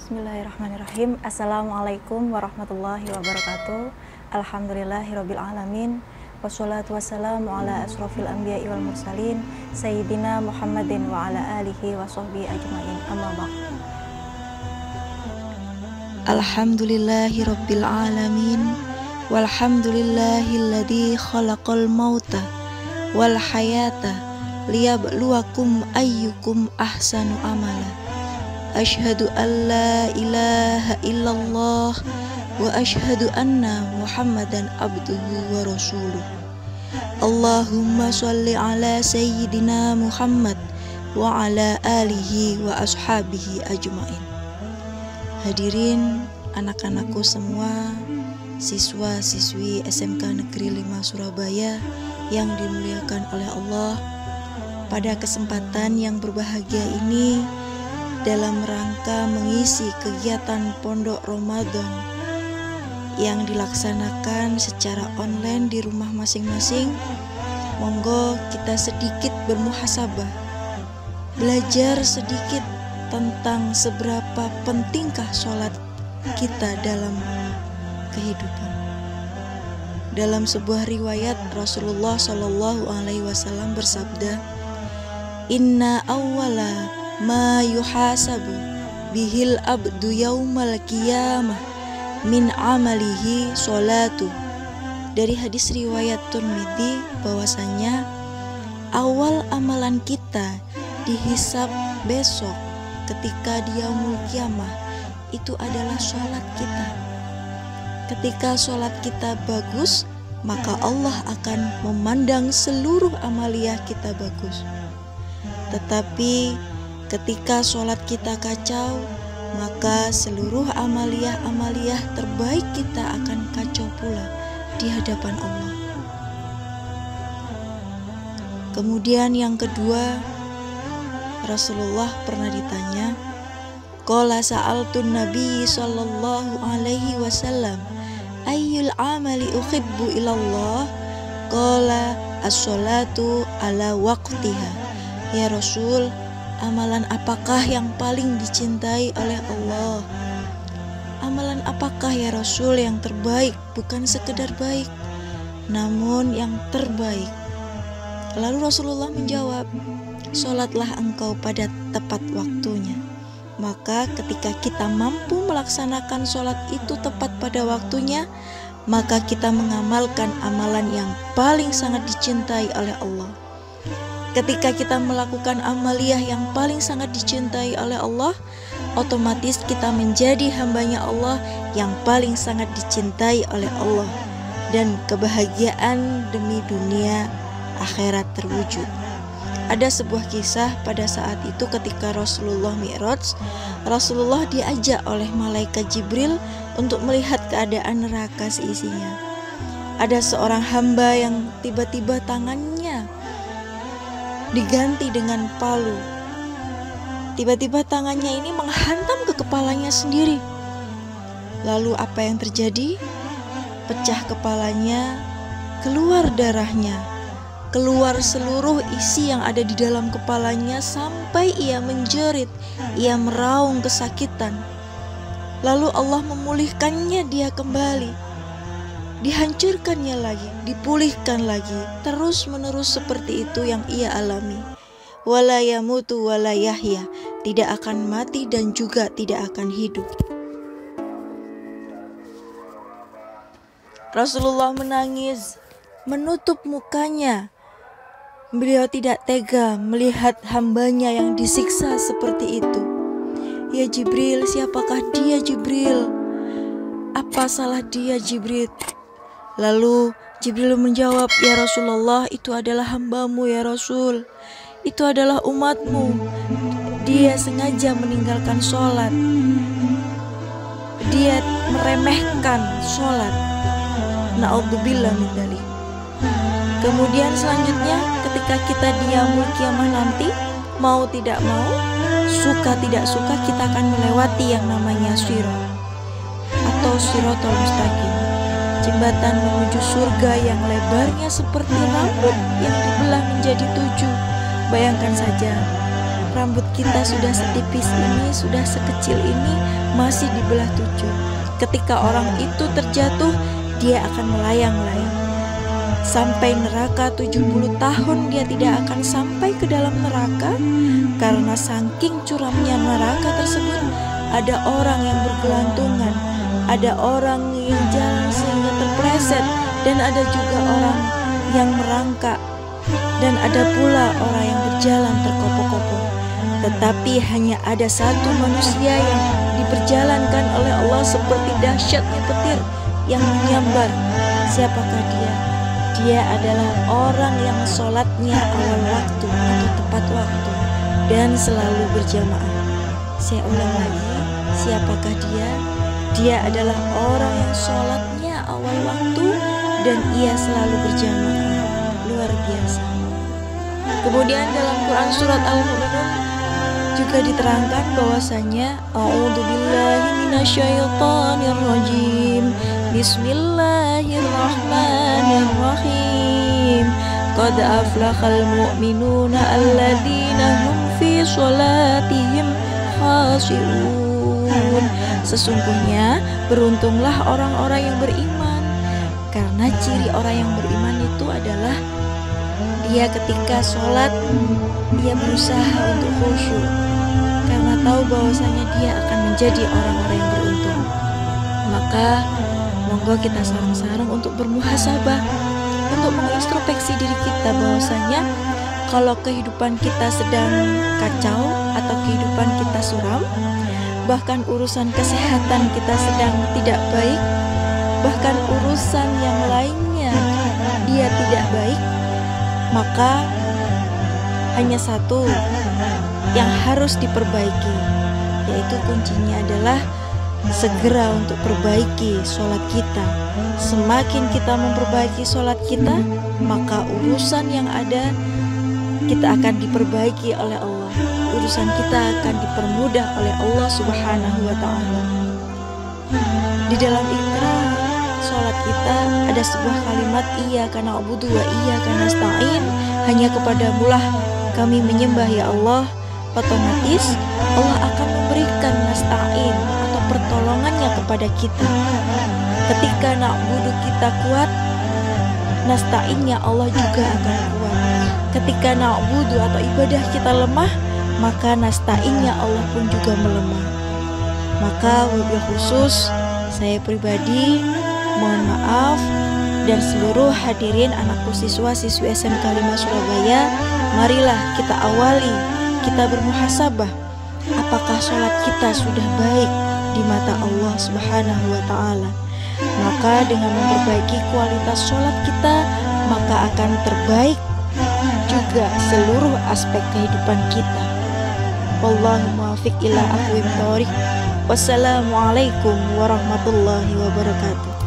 Bismillahirrahmanirrahim. Assalamualaikum warahmatullahi wabarakatuh. Alhamdulillahirabbil alamin. Wassalatu wassalamu ala asrofil anbiya'i wal mursalin Sayyidina Muhammadin wa ala alihi wa sahbihi ajma'in. Amma ba'd. Alhamdulillahirabbil alamin. Walhamdulillahilladzi khalaqal mauta wal hayata liyabluwakum ayyukum ahsanu amala. Asyhadu an la ilaha illallah wa asyhadu anna Muhammadan abduhu wa rasuluh. Allahumma sholli ala sayyidina Muhammad wa ala alihi wa ashabihi ajmain. Hadirin anak-anakku semua, siswa-siswi SMK Negeri 5 Surabaya yang dimuliakan oleh Allah, pada kesempatan yang berbahagia ini dalam rangka mengisi kegiatan Pondok Ramadan yang dilaksanakan secara online di rumah masing-masing, monggo kita sedikit bermuhasabah, belajar sedikit tentang seberapa pentingkah sholat kita dalam kehidupan. Dalam sebuah riwayat Rasulullah Shallallahu Alaihi Wasallam bersabda, Inna awwala ma yuhasabu bihil abdu yaumal qiyamah min amalihi sholatu. Dari hadis riwayat Tirmidzi bahwasanya awal amalan kita dihisab besok ketika di yaumul qiyamah itu adalah sholat kita. Ketika sholat kita bagus, maka Allah akan memandang seluruh amaliyah kita bagus. Tetapi ketika sholat kita kacau, maka seluruh amaliyah terbaik kita akan kacau pula di hadapan Allah. Kemudian yang kedua, Rasulullah pernah ditanya, qala sa'altun Nabi sallallahu alaihi wasallam, ayyul amali uhibbu ilallah? Qala as-sholatu ala waqtiha. Ya Rasul, amalan apakah yang paling dicintai oleh Allah? Amalan apakah ya Rasul yang terbaik, bukan sekedar baik, namun yang terbaik? Lalu Rasulullah menjawab, sholatlah engkau pada tepat waktunya. Maka ketika kita mampu melaksanakan sholat itu tepat pada waktunya, maka kita mengamalkan amalan yang paling sangat dicintai oleh Allah. Ketika kita melakukan amaliyah yang paling sangat dicintai oleh Allah, otomatis kita menjadi hambanya Allah yang paling sangat dicintai oleh Allah, dan kebahagiaan demi dunia akhirat terwujud. Ada sebuah kisah pada saat itu ketika Rasulullah Mi'raj, Rasulullah diajak oleh malaikat Jibril untuk melihat keadaan neraka seisinya. Ada seorang hamba yang tiba-tiba tangannya diganti dengan palu. Tiba-tiba tangannya ini menghantam ke kepalanya sendiri. Lalu apa yang terjadi? Pecah kepalanya, keluar darahnya, keluar seluruh isi yang ada di dalam kepalanya sampai ia menjerit, ia meraung kesakitan. Lalu Allah memulihkannya dia kembali. Dihancurkannya lagi, dipulihkan lagi, terus menerus seperti itu yang ia alami. Wala yamutu wala yahya, tidak akan mati dan juga tidak akan hidup. Rasulullah menangis, menutup mukanya. Beliau tidak tega melihat hambanya yang disiksa seperti itu. Ya Jibril, siapakah dia Jibril? Apa salah dia Jibril? Lalu Jibril menjawab, ya Rasulullah, itu adalah hambamu ya Rasul. Itu adalah umatmu. Dia sengaja meninggalkan sholat. Dia meremehkan sholat. Na'udzubillah min dzalik. Kemudian selanjutnya ketika kita di yaumul qiyamah nanti, mau tidak mau, suka tidak suka, kita akan melewati yang namanya sirat atau siratal mustaqim, jembatan menuju surga yang lebarnya seperti rambut yang dibelah menjadi 7. Bayangkan saja, rambut kita sudah setipis ini, sudah sekecil ini, masih dibelah 7. Ketika orang itu terjatuh, dia akan melayang-layang sampai neraka. 70 tahun dia tidak akan sampai ke dalam neraka, karena saking curamnya neraka tersebut. Ada orang yang bergelantungan, ada orang yang jalan sehingga terpleset, dan ada juga orang yang merangkak, dan ada pula orang yang berjalan terkopo-kopo. Tetapi hanya ada satu manusia yang diperjalankan oleh Allah seperti dahsyatnya petir yang menyambar. Siapakah dia? Dia adalah orang yang sholatnya awal waktu atau tepat waktu dan selalu berjamaah. Saya ulang lagi, siapakah dia? Dia adalah orang yang sholatnya awal waktu dan ia selalu berjamaah. Luar biasa. Kemudian dalam Quran surat Al-Mu'minun juga diterangkan bahwasanya a'udzubillahi minasyaitonirrajim. Bismillahirrahmanirrahim. Qad aflahal mu'minuna alladzina hum fi sholatihim khashi'un. Sesungguhnya beruntunglah orang-orang yang beriman, karena ciri orang yang beriman itu adalah dia ketika sholat dia berusaha untuk khusyuk, karena tahu bahwasanya dia akan menjadi orang-orang yang beruntung. Maka monggo kita sarang-sarang untuk bermuhasabah, untuk mengintrospeksi diri kita bahwasanya kalau kehidupan kita sedang kacau atau kehidupan kita suram, bahkan urusan kesehatan kita sedang tidak baik, bahkan urusan yang lainnya dia tidak baik, maka hanya satu yang harus diperbaiki, yaitu kuncinya adalah segera untuk perbaiki sholat kita. Semakin kita memperbaiki sholat kita, maka urusan yang ada kita akan diperbaiki oleh Allah. Urusan kita akan dipermudah oleh Allah Subhanahu wa ta'ala. Di dalam ikrar sholat kita ada sebuah kalimat iyyaka na'budu wa iyyaka nasta'in. Hanya kepadamulah kami menyembah ya Allah. Otomatis Allah akan memberikan nasta'in atau pertolongannya kepada kita. Ketika na'budu kita kuat, nasta'innya Allah juga akan kuat. Ketika na'budu atau ibadah kita lemah, maka nasta'innya Allah pun juga melemah. Maka wabil khusus saya pribadi mohon maaf, dan seluruh hadirin anakku siswa-siswi SMK 5 Surabaya, marilah kita awali, kita bermuhasabah apakah sholat kita sudah baik di mata Allah Subhanahu wa ta'ala. Maka dengan memperbaiki kualitas sholat kita, maka akan terbaik juga seluruh aspek kehidupan kita. Wallahu muwaffiq ila aqwamit thoriq. Wassalamualaikum warahmatullahi wabarakatuh.